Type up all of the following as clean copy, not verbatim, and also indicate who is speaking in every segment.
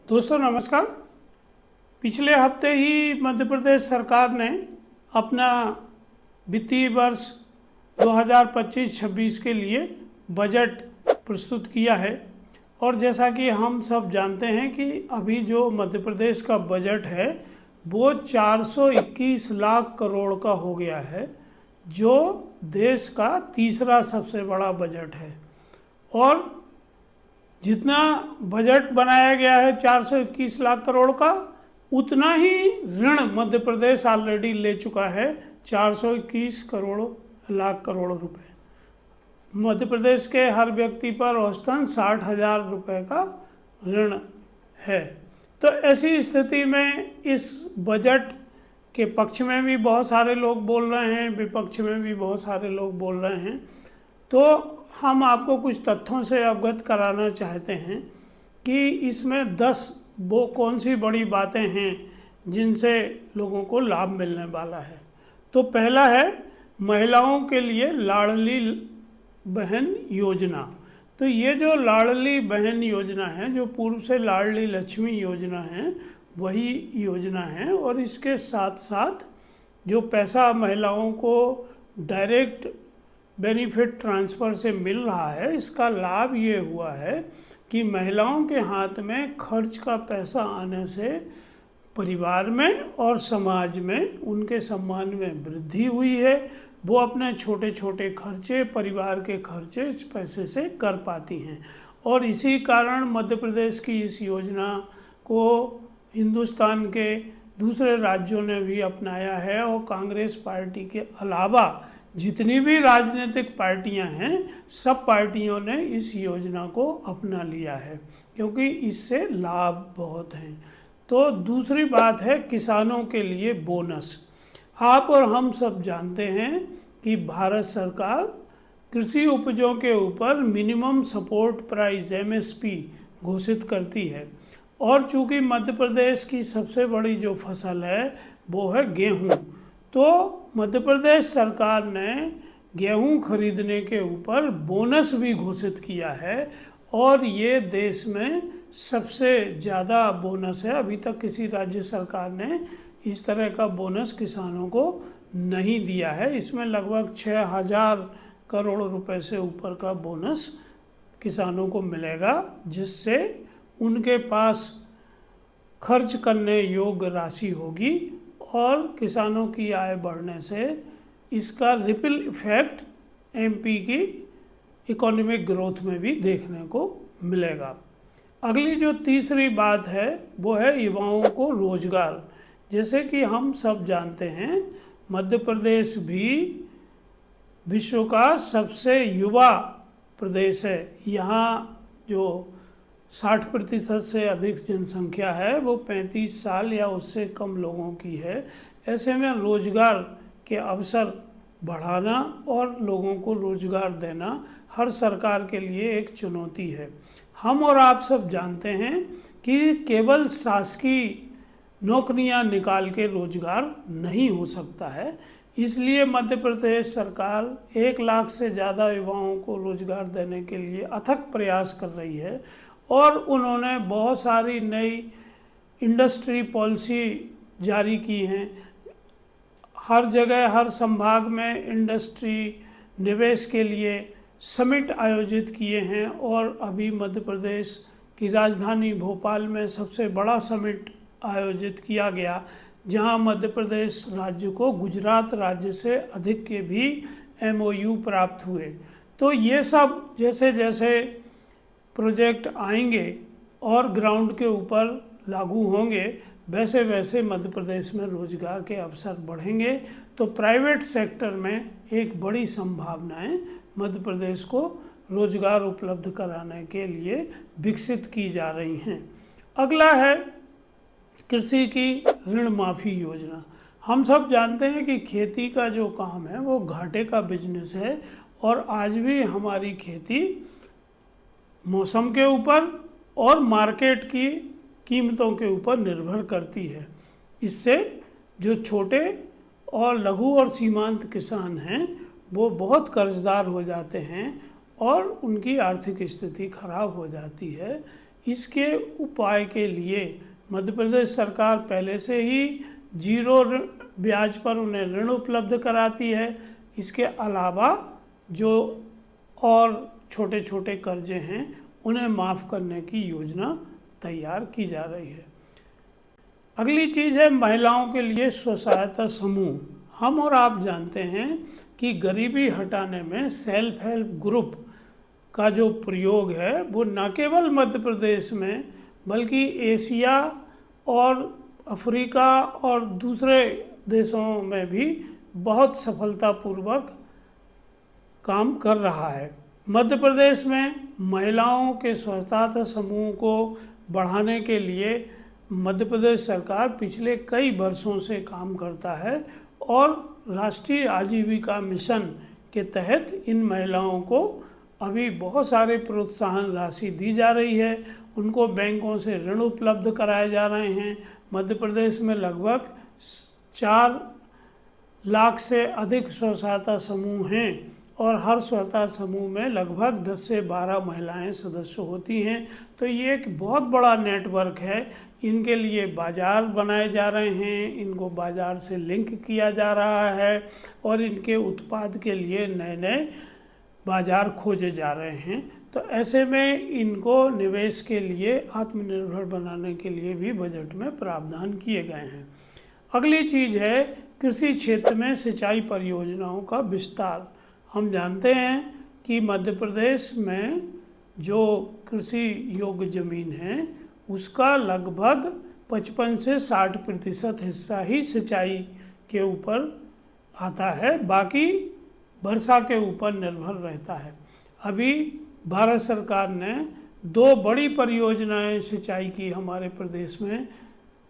Speaker 1: दोस्तों नमस्कार। पिछले हफ्ते ही मध्य प्रदेश सरकार ने अपना वित्तीय वर्ष 2025-26 के लिए बजट प्रस्तुत किया है। और जैसा कि हम सब जानते हैं कि अभी जो मध्य प्रदेश का बजट है वो 421 लाख करोड़ का हो गया है, जो देश का तीसरा सबसे बड़ा बजट है। और जितना बजट बनाया गया है 421 लाख करोड़ का, उतना ही ऋण मध्य प्रदेश ऑलरेडी ले चुका है 421 लाख करोड़ रुपए। मध्य प्रदेश के हर व्यक्ति पर औसतन 60,000 रुपये का ऋण है। तो ऐसी स्थिति में इस बजट के पक्ष में भी बहुत सारे लोग बोल रहे हैं, विपक्ष में भी बहुत सारे लोग बोल रहे हैं। तो हम आपको कुछ तथ्यों से अवगत कराना चाहते हैं कि इसमें 10 वो कौन सी बड़ी बातें हैं जिनसे लोगों को लाभ मिलने वाला है। तो पहला है महिलाओं के लिए लाडली बहन योजना। तो ये जो लाडली बहन योजना है, जो पूर्व से लाडली लक्ष्मी योजना है, वही योजना है। और इसके साथ साथ जो पैसा महिलाओं को डायरेक्ट बेनिफिट ट्रांसफ़र से मिल रहा है, इसका लाभ ये हुआ है कि महिलाओं के हाथ में खर्च का पैसा आने से परिवार में और समाज में उनके सम्मान में वृद्धि हुई है। वो अपने छोटे छोटे खर्चे, परिवार के खर्चे इस पैसे से कर पाती हैं। और इसी कारण मध्य प्रदेश की इस योजना को हिंदुस्तान के दूसरे राज्यों ने भी अपनाया है। और कांग्रेस पार्टी के अलावा जितनी भी राजनीतिक पार्टियां हैं, सब पार्टियों ने इस योजना को अपना लिया है, क्योंकि इससे लाभ बहुत हैं। तो दूसरी बात है किसानों के लिए बोनस। आप और हम सब जानते हैं कि भारत सरकार कृषि उपजों के ऊपर मिनिमम सपोर्ट प्राइस MSP घोषित करती है। और चूंकि मध्य प्रदेश की सबसे बड़ी जो फसल है वो है गेहूँ, तो मध्य प्रदेश सरकार ने गेहूं खरीदने के ऊपर बोनस भी घोषित किया है। और ये देश में सबसे ज़्यादा बोनस है। अभी तक किसी राज्य सरकार ने इस तरह का बोनस किसानों को नहीं दिया है। इसमें लगभग 6,000 करोड़ रुपए से ऊपर का बोनस किसानों को मिलेगा, जिससे उनके पास खर्च करने योग्य राशि होगी। और किसानों की आय बढ़ने से इसका रिपल इफेक्ट MP की इकोनॉमिक ग्रोथ में भी देखने को मिलेगा। अगली जो तीसरी बात है वो है युवाओं को रोजगार। जैसे कि हम सब जानते हैं, मध्य प्रदेश भी विश्व का सबसे युवा प्रदेश है। यहाँ जो 60% से अधिक जनसंख्या है वो 35 साल या उससे कम लोगों की है। ऐसे में रोजगार के अवसर बढ़ाना और लोगों को रोजगार देना हर सरकार के लिए एक चुनौती है। हम और आप सब जानते हैं कि केवल शासकीय नौकरियां निकाल के रोजगार नहीं हो सकता है। इसलिए मध्य प्रदेश सरकार 1 लाख से ज़्यादा युवाओं को रोजगार देने के लिए अथक प्रयास कर रही है। और उन्होंने बहुत सारी नई इंडस्ट्री पॉलिसी जारी की हैं। हर जगह, हर संभाग में इंडस्ट्री निवेश के लिए समिट आयोजित किए हैं। और अभी मध्य प्रदेश की राजधानी भोपाल में सबसे बड़ा समिट आयोजित किया गया, जहां मध्य प्रदेश राज्य को गुजरात राज्य से अधिक के भी MOU प्राप्त हुए। तो ये सब जैसे जैसे प्रोजेक्ट आएंगे और ग्राउंड के ऊपर लागू होंगे, वैसे वैसे मध्य प्रदेश में रोजगार के अवसर बढ़ेंगे। तो प्राइवेट सेक्टर में एक बड़ी संभावनाएं मध्य प्रदेश को रोजगार उपलब्ध कराने के लिए विकसित की जा रही हैं। अगला है कृषि की ऋण माफ़ी योजना। हम सब जानते हैं कि खेती का जो काम है वो घाटे का बिजनेस है। और आज भी हमारी खेती मौसम के ऊपर और मार्केट की कीमतों के ऊपर निर्भर करती है। इससे जो छोटे और लघु और सीमांत किसान हैं वो बहुत कर्जदार हो जाते हैं और उनकी आर्थिक स्थिति खराब हो जाती है। इसके उपाय के लिए मध्य प्रदेश सरकार पहले से ही जीरो ब्याज पर उन्हें ऋण उपलब्ध कराती है। इसके अलावा जो और छोटे छोटे कर्जे हैं उन्हें माफ़ करने की योजना तैयार की जा रही है। अगली चीज़ है महिलाओं के लिए स्व सहायता समूह। हम और आप जानते हैं कि गरीबी हटाने में सेल्फ हेल्प ग्रुप का जो प्रयोग है वो न केवल मध्य प्रदेश में बल्कि एशिया और अफ्रीका और दूसरे देशों में भी बहुत सफलतापूर्वक काम कर रहा है। मध्य प्रदेश में महिलाओं के स्व सहायता समूह को बढ़ाने के लिए मध्य प्रदेश सरकार पिछले कई वर्षों से काम करता है और राष्ट्रीय आजीविका मिशन के तहत इन महिलाओं को अभी बहुत सारे प्रोत्साहन राशि दी जा रही है। उनको बैंकों से ऋण उपलब्ध कराए जा रहे हैं। मध्य प्रदेश में लगभग 4 लाख से अधिक स्व सहायता समूह हैं और हर स्व सहायता समूह में लगभग 10 से 12 महिलाएं सदस्य होती हैं। तो ये एक बहुत बड़ा नेटवर्क है। इनके लिए बाज़ार बनाए जा रहे हैं, इनको बाज़ार से लिंक किया जा रहा है और इनके उत्पाद के लिए नए नए बाज़ार खोजे जा रहे हैं। तो ऐसे में इनको निवेश के लिए आत्मनिर्भर बनाने के लिए भी बजट में प्रावधान किए गए हैं। अगली चीज़ है कृषि क्षेत्र में सिंचाई परियोजनाओं का विस्तार। हम जानते हैं कि मध्य प्रदेश में जो कृषि योग्य ज़मीन है उसका लगभग 55 से 60% हिस्सा ही सिंचाई के ऊपर आता है, बाकी वर्षा के ऊपर निर्भर रहता है। अभी भारत सरकार ने 2 बड़ी परियोजनाएं सिंचाई की हमारे प्रदेश में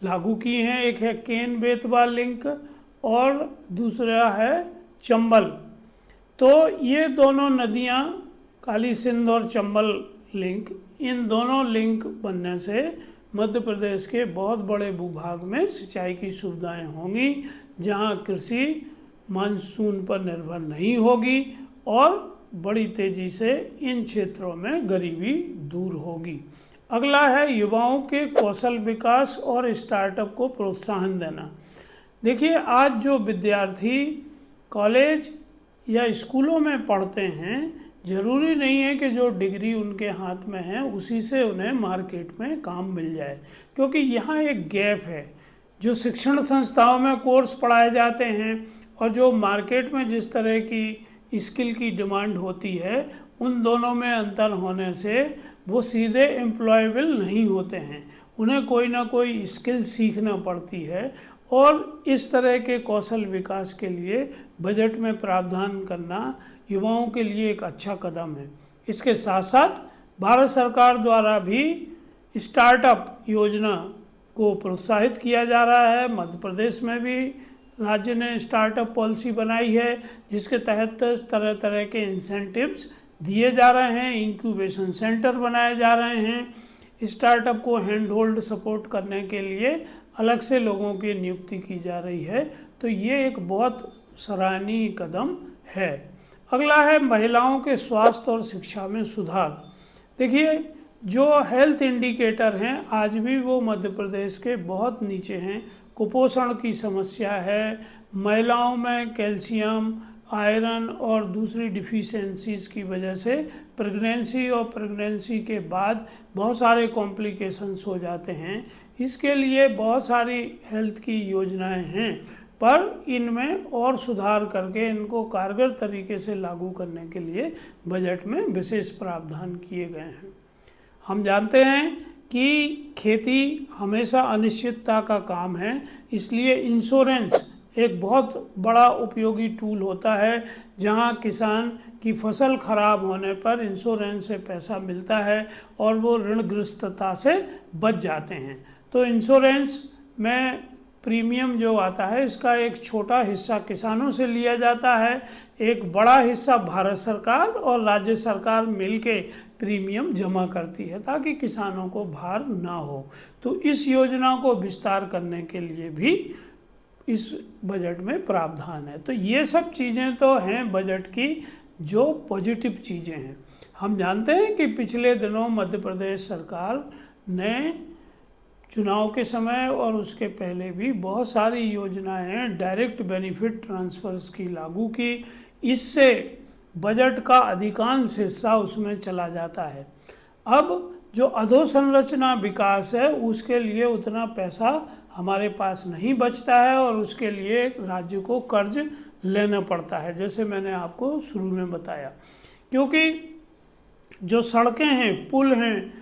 Speaker 1: लागू की हैं। एक है केन बेतवा लिंक और दूसरा है चंबल। तो ये दोनों नदियाँ काली सिंध और चंबल लिंक, इन दोनों लिंक बनने से मध्य प्रदेश के बहुत बड़े भूभाग में सिंचाई की सुविधाएं होंगी, जहां कृषि मानसून पर निर्भर नहीं होगी और बड़ी तेजी से इन क्षेत्रों में गरीबी दूर होगी। अगला है युवाओं के कौशल विकास और स्टार्टअप को प्रोत्साहन देना। देखिए, आज जो विद्यार्थी कॉलेज या स्कूलों में पढ़ते हैं, ज़रूरी नहीं है कि जो डिग्री उनके हाथ में है उसी से उन्हें मार्केट में काम मिल जाए, क्योंकि यहाँ एक गैप है। जो शिक्षण संस्थाओं में कोर्स पढ़ाए जाते हैं और जो मार्केट में जिस तरह की स्किल की डिमांड होती है, उन दोनों में अंतर होने से वो सीधे एम्प्लॉयबल नहीं होते हैं। उन्हें कोई ना कोई स्किल सीखना पड़ती है और इस तरह के कौशल विकास के लिए बजट में प्रावधान करना युवाओं के लिए एक अच्छा कदम है। इसके साथ साथ भारत सरकार द्वारा भी स्टार्टअप योजना को प्रोत्साहित किया जा रहा है। मध्य प्रदेश में भी राज्य ने स्टार्टअप पॉलिसी बनाई है, जिसके तहत तरह तरह के इंसेंटिव्स दिए जा रहे हैं, इंक्यूबेशन सेंटर बनाए जा रहे हैं। स्टार्टअप को हैंड होल्ड सपोर्ट करने के लिए अलग से लोगों की नियुक्ति की जा रही है। तो ये एक बहुत सराहनीय कदम है। अगला है महिलाओं के स्वास्थ्य और शिक्षा में सुधार। देखिए, जो हेल्थ इंडिकेटर हैं आज भी वो मध्य प्रदेश के बहुत नीचे हैं। कुपोषण की समस्या है, महिलाओं में कैल्शियम, आयरन और दूसरी डिफिशियंसीज की वजह से प्रेगनेंसी और प्रेगनेंसी के बाद बहुत सारे कॉम्प्लिकेशंस हो जाते हैं। इसके लिए बहुत सारी हेल्थ की योजनाएं हैं, पर इनमें और सुधार करके इनको कारगर तरीके से लागू करने के लिए बजट में विशेष प्रावधान किए गए हैं। हम जानते हैं कि खेती हमेशा अनिश्चितता का काम है, इसलिए इंश्योरेंस एक बहुत बड़ा उपयोगी टूल होता है, जहां किसान की फसल खराब होने पर इंश्योरेंस से पैसा मिलता है और वो ऋणग्रस्तता से बच जाते हैं। तो इंश्योरेंस में प्रीमियम जो आता है, इसका एक छोटा हिस्सा किसानों से लिया जाता है, एक बड़ा हिस्सा भारत सरकार और राज्य सरकार मिलके प्रीमियम जमा करती है, ताकि किसानों को भार ना हो। तो इस योजना को विस्तार करने के लिए भी इस बजट में प्रावधान है। तो ये सब चीज़ें तो हैं बजट की जो पॉजिटिव चीज़ें हैं। हम जानते हैं कि पिछले दिनों मध्य प्रदेश सरकार ने चुनाव के समय और उसके पहले भी बहुत सारी योजनाएं डायरेक्ट बेनिफिट ट्रांसफर्स की लागू की। इससे बजट का अधिकांश हिस्सा उसमें चला जाता है। अब जो अधोसंरचना विकास है उसके लिए उतना पैसा हमारे पास नहीं बचता है और उसके लिए राज्य को कर्ज लेना पड़ता है, जैसे मैंने आपको शुरू में बताया। क्योंकि जो सड़कें हैं, पुल हैं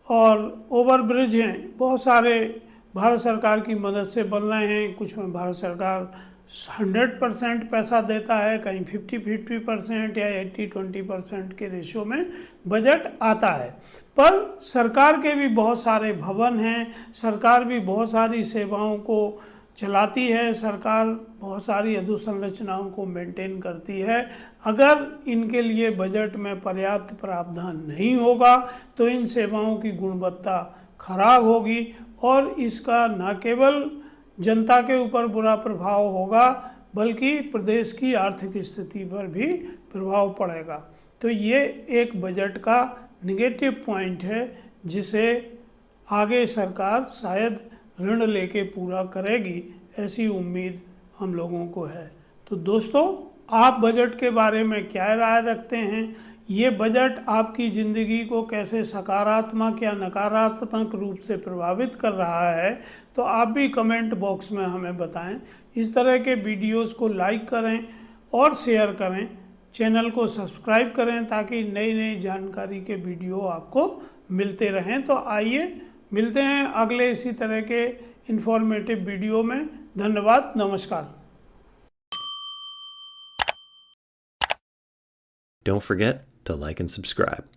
Speaker 1: और ओवरब्रिज हैं, बहुत सारे भारत सरकार की मदद से बन रहे हैं। कुछ में भारत सरकार 100% पैसा देता है, कहीं 50-50% या 80-20% के रेशियो में बजट आता है। पर सरकार के भी बहुत सारे भवन हैं, सरकार भी बहुत सारी सेवाओं को चलाती है, सरकार बहुत सारी अधोसंरचनाओं को मेंटेन करती है। अगर इनके लिए बजट में पर्याप्त प्रावधान नहीं होगा तो इन सेवाओं की गुणवत्ता खराब होगी और इसका न केवल जनता के ऊपर बुरा प्रभाव होगा बल्कि प्रदेश की आर्थिक स्थिति पर भी प्रभाव पड़ेगा। तो ये एक बजट का निगेटिव पॉइंट है जिसे आगे सरकार शायद ऋण लेके पूरा करेगी, ऐसी उम्मीद हम लोगों को है। तो दोस्तों, आप बजट के बारे में क्या राय रखते हैं? ये बजट आपकी ज़िंदगी को कैसे सकारात्मक या नकारात्मक रूप से प्रभावित कर रहा है? तो आप भी कमेंट बॉक्स में हमें बताएं। इस तरह के वीडियोस को लाइक करें और शेयर करें, चैनल को सब्सक्राइब करें ताकि नई नई जानकारी के वीडियो आपको मिलते रहें। तो आइए मिलते हैं अगले इसी तरह के इंफॉर्मेटिव वीडियो में। धन्यवाद, नमस्कार।
Speaker 2: Don't forget to like and subscribe.